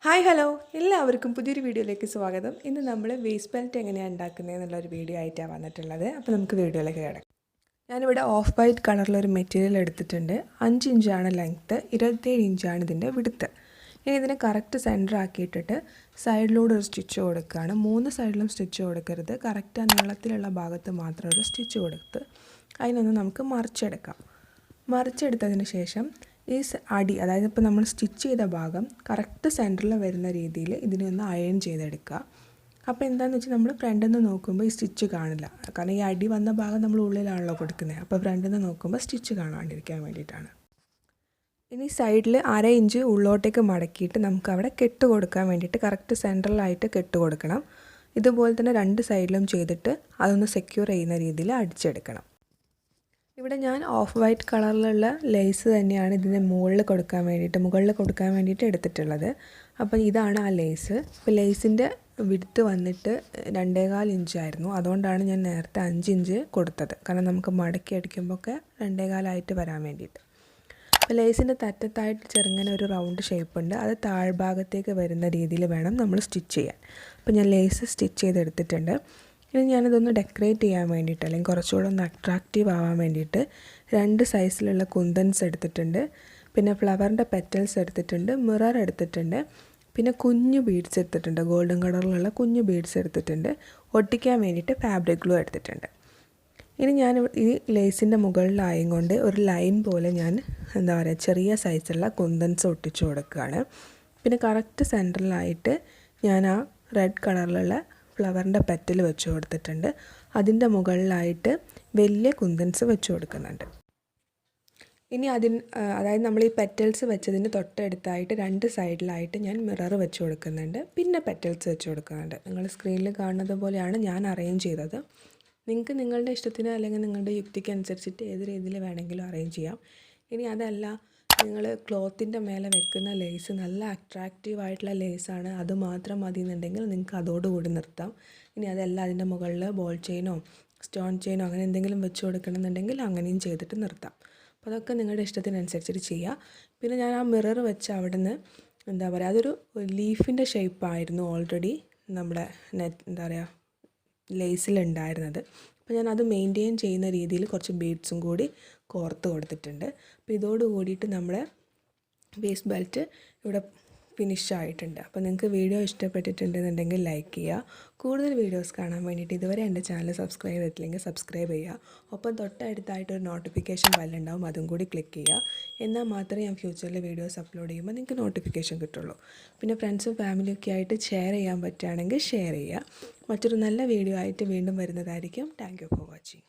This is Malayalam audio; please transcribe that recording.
ഹായ് ഹലോ എല്ലാവർക്കും പുതിയൊരു വീഡിയോയിലേക്ക് സ്വാഗതം. ഇന്ന് നമ്മൾ വേസ്റ്റ് ബെൽറ്റ് എങ്ങനെയാണ് ഉണ്ടാക്കുന്നത് എന്നുള്ളൊരു വീഡിയോ ആയിട്ടാണ് വന്നിട്ടുള്ളത്. അപ്പോൾ നമുക്ക് വീഡിയോയിലേക്ക് കിടക്കാം. ഞാനിവിടെ ഓഫ് വൈറ്റ് കളറിലൊരു മെറ്റീരിയൽ എടുത്തിട്ടുണ്ട്. 5 ഇഞ്ചാണ് ലെങ്ത്ത്, 27 ഇഞ്ചാണ് ഇതിൻ്റെ വിഡ്ത്ത്. ഇനി ഇതിനെ കറക്റ്റ് സെൻറ്റർ ആക്കിയിട്ടിട്ട് സൈഡിലൂടെ ഒരു സ്റ്റിച്ച് കൊടുക്കുകയാണ്. 3 സൈഡിലും സ്റ്റിച്ച് കൊടുക്കരുത്, കറക്റ്റ് ആ നീളത്തിലുള്ള ഭാഗത്ത് മാത്രം ഒരു സ്റ്റിച്ച് കൊടുത്ത് അതിനൊന്ന് നമുക്ക് മറിച്ചെടുക്കാം. മറിച്ചെടുത്തതിന് ശേഷം ഈ അടി, അതായത് ഇപ്പോൾ നമ്മൾ സ്റ്റിച്ച് ചെയ്ത ഭാഗം കറക്റ്റ് സെൻറ്ററിൽ വരുന്ന രീതിയിൽ ഇതിനെ ഒന്ന് അയൺ ചെയ്തെടുക്കുക. അപ്പോൾ എന്താണെന്ന് വെച്ചാൽ നമ്മൾ ഫ്രണ്ടിൽ നിന്ന് നോക്കുമ്പോൾ ഈ സ്റ്റിച്ച് കാണില്ല, കാരണം ഈ അടി വന്ന ഭാഗം നമ്മൾ ഉള്ളിലാണല്ലോ കൊടുക്കുന്നത്. അപ്പോൾ ഫ്രണ്ടിൽ നിന്ന് നോക്കുമ്പോൾ സ്റ്റിച്ച് കാണാണ്ടിരിക്കാൻ വേണ്ടിയിട്ടാണ്. ഇനി സൈഡിൽ 1/2 ഇഞ്ച് ഉള്ളോട്ടേക്ക് മടക്കിയിട്ട് നമുക്ക് അവിടെ കെട്ട് കൊടുക്കാൻ വേണ്ടിയിട്ട് കറക്റ്റ് സെൻട്രലായിട്ട് കെട്ട് കൊടുക്കണം. ഇതുപോലെ തന്നെ 2 സൈഡിലും ചെയ്തിട്ട് അതൊന്ന് സെക്യൂർ ചെയ്യുന്ന രീതിയിൽ അടിച്ചെടുക്കണം. ഇവിടെ ഞാൻ ഓഫ് വൈറ്റ് കളറിലുള്ള ലേസ് തന്നെയാണ് ഇതിൻ്റെ മുകളിൽ കൊടുക്കാൻ വേണ്ടിയിട്ട് എടുത്തിട്ടുള്ളത്. അപ്പോൾ ഇതാണ് ആ ലേസ്. ഇപ്പോൾ ലേസിൻ്റെ വിഡ്ത്ത് വന്നിട്ട് 2.25 ഇഞ്ചായിരുന്നു. അതുകൊണ്ടാണ് ഞാൻ നേരത്തെ 5 ഇഞ്ച് കൊടുത്തത്, കാരണം നമുക്ക് മടക്കി അടിക്കുമ്പോഴൊക്കെ 2.25 വരാൻ വേണ്ടിയിട്ട്. അപ്പോൾ ലേസിൻ്റെ തറ്റത്തായിട്ട് ചെറുങ്ങനെ ഒരു റൗണ്ട് ഷേപ്പ് ഉണ്ട്, അത് താഴ്ഭാഗത്തേക്ക് വരുന്ന രീതിയിൽ വേണം നമ്മൾ സ്റ്റിച്ച് ചെയ്യാൻ. അപ്പോൾ ഞാൻ ലേസ് സ്റ്റിച്ച് ചെയ്തെടുത്തിട്ടുണ്ട്. ഇനി ഞാനിതൊന്ന് ഡെക്കറേറ്റ് ചെയ്യാൻ വേണ്ടിയിട്ട്, അല്ലെങ്കിൽ കുറച്ചുകൂടെ ഒന്ന് അട്രാക്റ്റീവ് ആവാൻ വേണ്ടിയിട്ട് 2 സൈസിലുള്ള കുന്തൻസ് എടുത്തിട്ടുണ്ട്, പിന്നെ ഫ്ലവറിൻ്റെ പെറ്റൽസ് എടുത്തിട്ടുണ്ട്, മിറർ എടുത്തിട്ടുണ്ട്, പിന്നെ കുഞ്ഞു ബീഡ്സ് എടുത്തിട്ടുണ്ട്, ഗോൾഡൻ കളറിലുള്ള കുഞ്ഞു ബീഡ്സ് എടുത്തിട്ടുണ്ട്, ഒട്ടിക്കാൻ വേണ്ടിയിട്ട് ഫാബ്രിക് ഗ്ലൂ എടുത്തിട്ടുണ്ട്. ഇനി ഞാൻ ഈ ലേസിൻ്റെ മുകളിലായും കൊണ്ട് ഒരു ലൈൻ പോലെ ഞാൻ ചെറിയ സൈസുള്ള കുന്തൻസ് ഒട്ടിച്ചു കൊടുക്കുകയാണ്. പിന്നെ കറക്റ്റ് സെൻറ്ററിലായിട്ട് ഞാൻ ആ റെഡ് കളറിലുള്ള ഫ്ലവറിൻ്റെ പെറ്റൽ വെച്ച് കൊടുത്തിട്ടുണ്ട്. അതിൻ്റെ മുകളിലായിട്ട് വലിയ കുന്തൻസ് വെച്ച് കൊടുക്കുന്നുണ്ട്. ഇനി അതായത് നമ്മൾ ഈ പെറ്റൽസ് വെച്ചതിന് തൊട്ടടുത്തായിട്ട് 2 സൈഡിലായിട്ട് ഞാൻ മിറർ വെച്ച് കൊടുക്കുന്നുണ്ട്, പിന്നെ പെറ്റൽസ് വെച്ച് കൊടുക്കുന്നുണ്ട്. നിങ്ങൾ സ്ക്രീനിൽ കാണുന്നത് പോലെയാണ് ഞാൻ അറേഞ്ച് ചെയ്തത്. നിങ്ങൾക്ക് നിങ്ങളുടെ ഇഷ്ടത്തിന് അല്ലെങ്കിൽ നിങ്ങളുടെ യുക്തിക്ക് അനുസരിച്ചിട്ട് ഏത് രീതിയിൽ വേണമെങ്കിലും അറേഞ്ച് ചെയ്യാം. ഇനി അതല്ല, നിങ്ങൾ ക്ലോത്തിൻ്റെ മേലെ വെക്കുന്ന ലേസ് നല്ല അട്രാക്റ്റീവായിട്ടുള്ള ലേസാണ്, അത് മാത്രം മതി എന്നുണ്ടെങ്കിൽ നിങ്ങൾക്ക് അതോടുകൂടി നിർത്താം. ഇനി അതല്ല, അതിൻ്റെ മുകളിൽ ബോൾ ചെയിനോ സ്റ്റോൺ ചെയിനോ അങ്ങനെ എന്തെങ്കിലും വെച്ച് കൊടുക്കണമെന്നുണ്ടെങ്കിൽ അങ്ങനെയും ചെയ്തിട്ട് നിർത്താം. അപ്പോൾ അതൊക്കെ നിങ്ങളുടെ ഇഷ്ടത്തിനനുസരിച്ചിട്ട് ചെയ്യുക. പിന്നെ ഞാൻ ആ മിറർ വെച്ച് അവിടെ നിന്ന് അതൊരു ലീഫിൻ്റെ ഷേപ്പായിരുന്നു ഓൾറെഡി നമ്മുടെ ലേസിലുണ്ടായിരുന്നത്. അപ്പോൾ ഞാൻ അത് മെയിൻറ്റെയിൻ ചെയ്യുന്ന രീതിയിൽ കുറച്ച് ബീഡ്സും കൂടി കോർത്ത് കൊടുത്തിട്ടുണ്ട്. അപ്പോൾ ഇതോട് കൂടിയിട്ട് നമ്മുടെ വേസ്റ്റ് ബെൽറ്റ് ഇവിടെ ഫിനിഷ് ആയിട്ടുണ്ട്. അപ്പോൾ നിങ്ങൾക്ക് വീഡിയോ ഇഷ്ടപ്പെട്ടിട്ടുണ്ടെന്നുണ്ടെങ്കിൽ ലൈക്ക് ചെയ്യുക. കൂടുതൽ വീഡിയോസ് കാണാൻ വേണ്ടിയിട്ട് ഇതുവരെ എൻ്റെ ചാനൽ സബ്സ്ക്രൈബ് ചെയ്തിട്ടില്ലെങ്കിൽ സബ്സ്ക്രൈബ് ചെയ്യുക. ഒപ്പം തൊട്ടടുത്തായിട്ടൊരു നോട്ടിഫിക്കേഷൻ ബെല്ലുണ്ടാവും, അതും കൂടി ക്ലിക്ക് ചെയ്യുക. എന്നാൽ മാത്രമേ ഞാൻ ഫ്യൂച്ചറിൽ വീഡിയോസ് അപ്ലോഡ് ചെയ്യുമ്പോൾ നിങ്ങൾക്ക് നോട്ടിഫിക്കേഷൻ കിട്ടുള്ളൂ. പിന്നെ ഫ്രണ്ട്സും ഫാമിലിയൊക്കെ ആയിട്ട് ഷെയർ ചെയ്യാൻ പറ്റുകയാണെങ്കിൽ ഷെയർ ചെയ്യുക. മറ്റൊരു നല്ല വീഡിയോ ആയിട്ട് വീണ്ടും വരുന്നതായിരിക്കും. Thank you for watching.